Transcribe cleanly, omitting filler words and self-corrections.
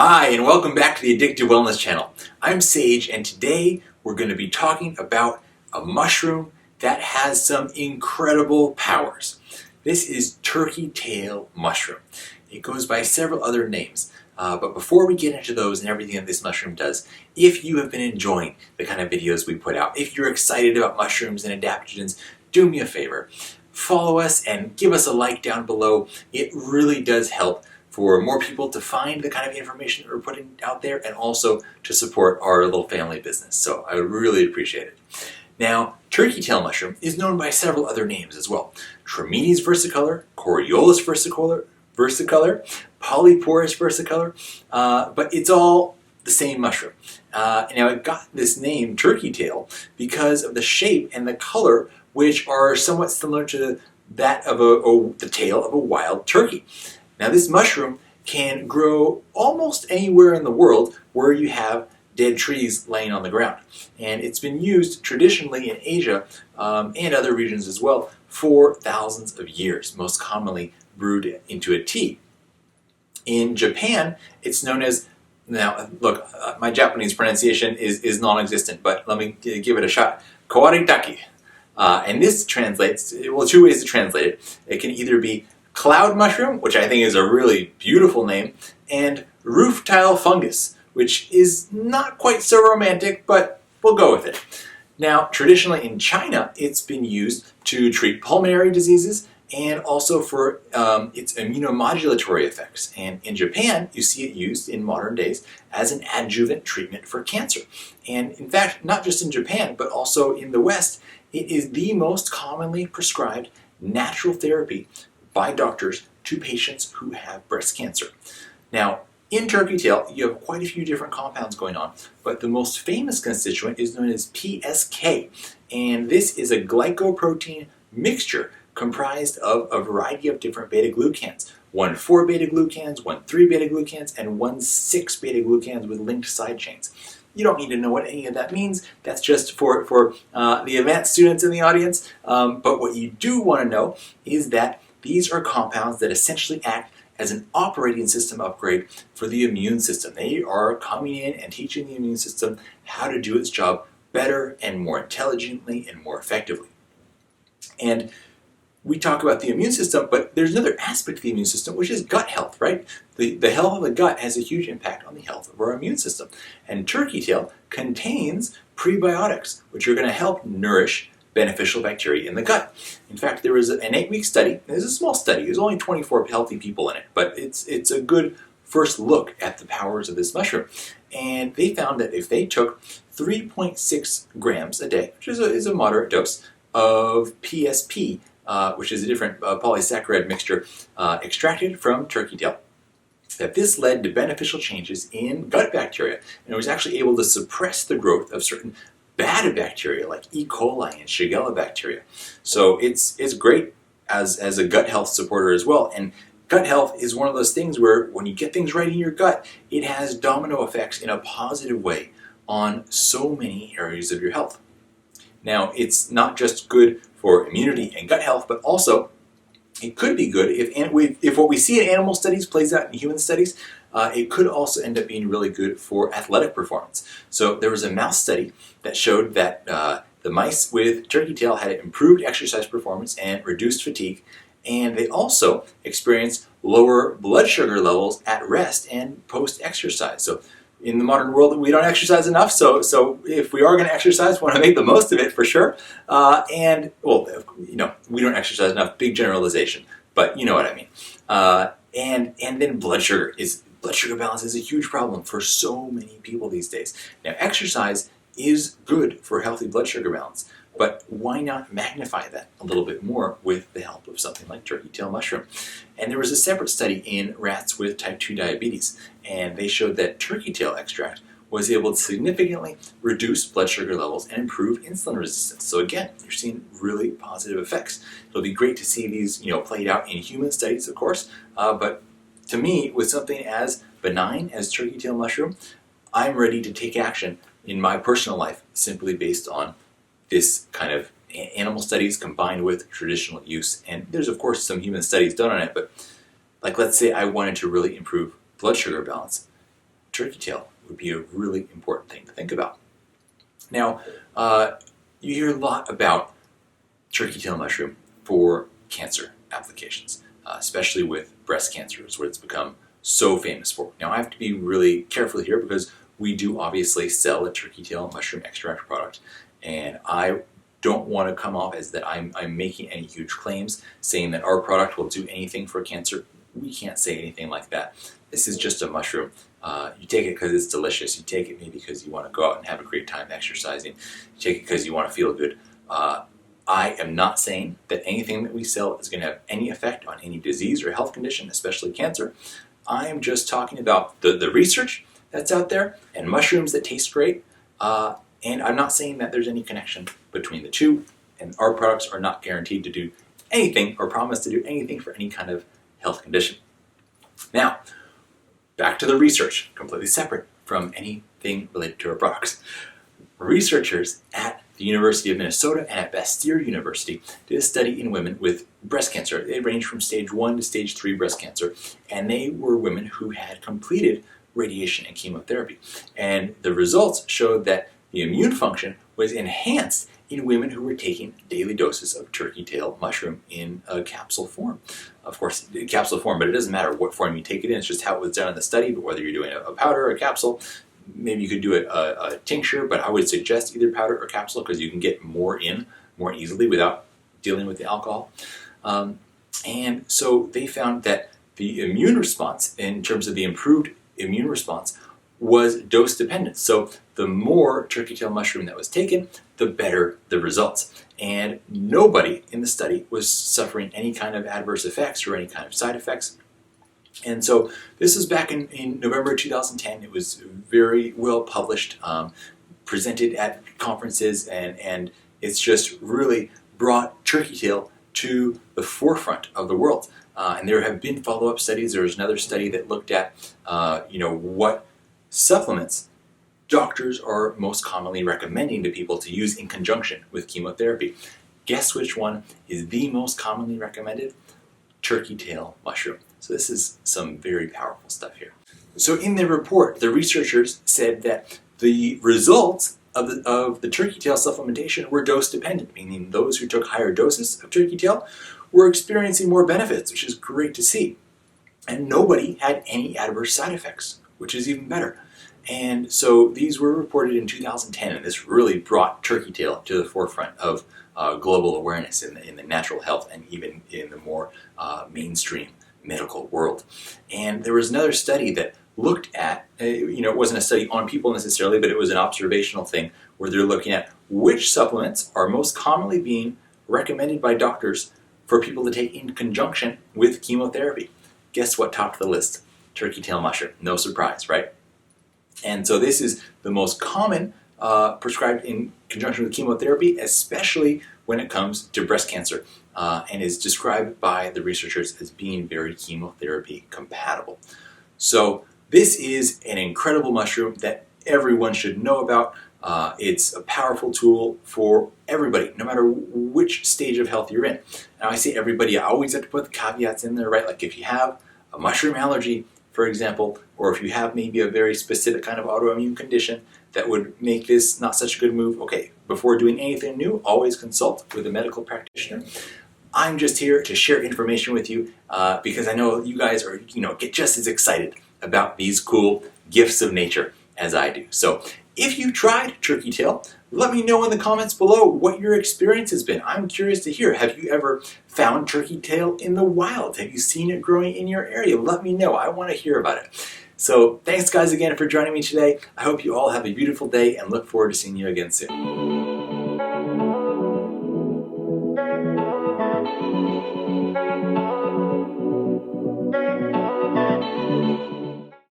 Hi, and welcome back to the Addictive Wellness Channel. I'm Sage, and today we're going to be talking about a mushroom that has some incredible powers. This is turkey tail mushroom. It goes by several other names, but before we get into those and everything that this mushroom does, if you have been enjoying the kind of videos we put out, if you're excited about mushrooms and adaptogens, do me a favor. Follow us and give us a like down below. It really does help for more people to find the kind of information that we're putting out there and also to support our little family business. So I would really appreciate it. Now, turkey tail mushroom is known by several other names as well. Trametes Versicolor, Coriolus Versicolor, Polyporous Versicolor, but it's all the same mushroom. Now it got this name turkey tail because of the shape and the color, which are somewhat similar to that of the tail of a wild turkey. Now this mushroom can grow almost anywhere in the world where you have dead trees laying on the ground. And it's been used traditionally in Asia and other regions as well for thousands of years, most commonly brewed into a tea. In Japan, it's known as, now look, my Japanese pronunciation is non-existent, but let me give it a shot, kawaritaki. And this translates, well, two ways to translate it. It can either be cloud mushroom, which I think is a really beautiful name, and roof tile fungus, which is not quite so romantic, but we'll go with it. Now, traditionally in China, it's been used to treat pulmonary diseases and also for its immunomodulatory effects. And in Japan, you see it used in modern days as an adjuvant treatment for cancer. And in fact, not just in Japan, but also in the West, it is the most commonly prescribed natural therapy by doctors to patients who have breast cancer. Now, in turkey tail, you have quite a few different compounds going on, but the most famous constituent is known as PSK, and this is a glycoprotein mixture comprised of a variety of different beta-glucans. 1,4 beta-glucans, 1,3 beta-glucans, and 1,6 beta-glucans with linked side chains. You don't need to know what any of that means. That's just for the advanced students in the audience. But what you do want to know is that these are compounds that essentially act as an operating system upgrade for the immune system. They are coming in and teaching the immune system how to do its job better and more intelligently and more effectively. And we talk about the immune system, but there's another aspect of the immune system, which is gut health, right? The health of the gut has a huge impact on the health of our immune system. And turkey tail contains prebiotics, which are going to help nourish beneficial bacteria in the gut. In fact, there was an 8-week study. It's a small study. There's only 24 healthy people in it, but it's a good first look at the powers of this mushroom. And they found that if they took 3.6 grams a day, which is a moderate dose, of PSP, which is a different polysaccharide mixture extracted from turkey tail, that this led to beneficial changes in gut bacteria, and it was actually able to suppress the growth of certain bad bacteria like E. coli and Shigella bacteria. So it's great as a gut health supporter as well. And gut health is one of those things where when you get things right in your gut, it has domino effects in a positive way on so many areas of your health. Now, it's not just good for immunity and gut health, but also it could be good if what we see in animal studies plays out in human studies. It could also end up being really good for athletic performance. So there was a mouse study that showed that the mice with turkey tail had improved exercise performance and reduced fatigue, and they also experienced lower blood sugar levels at rest and post-exercise. So in the modern world, we don't exercise enough, so if we are going to exercise, we want to make the most of it for sure. And, well, we don't exercise enough, big generalization, but you know what I mean. And then blood sugar balance is a huge problem for so many people these days. Now, exercise is good for healthy blood sugar balance, but why not magnify that a little bit more with the help of something like turkey tail mushroom? And there was a separate study in rats with type 2 diabetes, and they showed that turkey tail extract was able to significantly reduce blood sugar levels and improve insulin resistance. So again, you're seeing really positive effects. It'll be great to see these played out in human studies, of course, but to me, with something as benign as turkey tail mushroom, I'm ready to take action in my personal life simply based on this kind of animal studies combined with traditional use. And there's of course some human studies done on it, but like let's say I wanted to really improve blood sugar balance. turkey tail would be a really important thing to think about. Now, you hear a lot about turkey tail mushroom for cancer applications, especially with breast cancer, is what it's become so famous for. Now, I have to be really careful here because we do obviously sell a turkey tail mushroom extract product, and I don't want to come off as that I'm making any huge claims saying that our product will do anything for cancer. We can't say anything like that. This is just a mushroom. You take it because it's delicious. You take it maybe because you want to go out and have a great time exercising. You take it because you want to feel good. I am not saying that anything that we sell is going to have any effect on any disease or health condition, especially cancer. I am just talking about the research that's out there and mushrooms that taste great. And I'm not saying that there's any connection between the two, and our products are not guaranteed to do anything or promise to do anything for any kind of health condition. Now, back to the research, completely separate from anything related to our products. Researchers at the University of Minnesota and at Bastyr University did a study in women with breast cancer. They ranged from stage 1 to stage 3 breast cancer, and they were women who had completed radiation and chemotherapy. And the results showed that the immune function was enhanced in women who were taking daily doses of turkey tail mushroom in a capsule form. Of course, capsule form, but it doesn't matter what form you take it in, it's just how it was done in the study, but whether you're doing a powder or a capsule, maybe you could do a tincture, but I would suggest either powder or capsule because you can get more in more easily without dealing with the alcohol. And so they found that the immune response, in terms of the improved immune response, was dose dependent. So the more turkey tail mushroom that was taken, the better the results. And nobody in the study was suffering any kind of adverse effects or any kind of side effects. And so this was back in November 2010. It was very well published, presented at conferences, and it's just really brought turkey tail to the forefront of the world. And there have been follow-up studies. There was another study that looked at what supplements doctors are most commonly recommending to people to use in conjunction with chemotherapy. Guess which one is the most commonly recommended? Turkey tail mushroom. So this is some very powerful stuff here. So in their report, the researchers said that the results of the turkey tail supplementation were dose dependent, meaning those who took higher doses of turkey tail were experiencing more benefits, which is great to see. And nobody had any adverse side effects, which is even better. And so these were reported in 2010, and this really brought turkey tail to the forefront of global awareness in the natural health and even in the more mainstream medical world. And there was another study that looked at, it wasn't a study on people necessarily, but it was an observational thing where they're looking at which supplements are most commonly being recommended by doctors for people to take in conjunction with chemotherapy. Guess what topped the list? Turkey tail mushroom. No surprise, right? And so this is the most common prescribed in conjunction with chemotherapy, especially when it comes to breast cancer, and is described by the researchers as being very chemotherapy compatible. So this is an incredible mushroom that everyone should know about. It's a powerful tool for everybody, no matter which stage of health you're in. Now I say everybody, I always have to put the caveats in there, right? Like if you have a mushroom allergy, for example, or if you have maybe a very specific kind of autoimmune condition that would make this not such a good move, okay, before doing anything new, always consult with a medical practitioner. I'm just here to share information with you because I know you guys are, get just as excited about these cool gifts of nature as I do. So if you tried turkey tail, let me know in the comments below what your experience has been. I'm curious to hear. Have you ever found turkey tail in the wild? Have you seen it growing in your area? Let me know. I want to hear about it. So thanks guys again for joining me today. I hope you all have a beautiful day and look forward to seeing you again soon.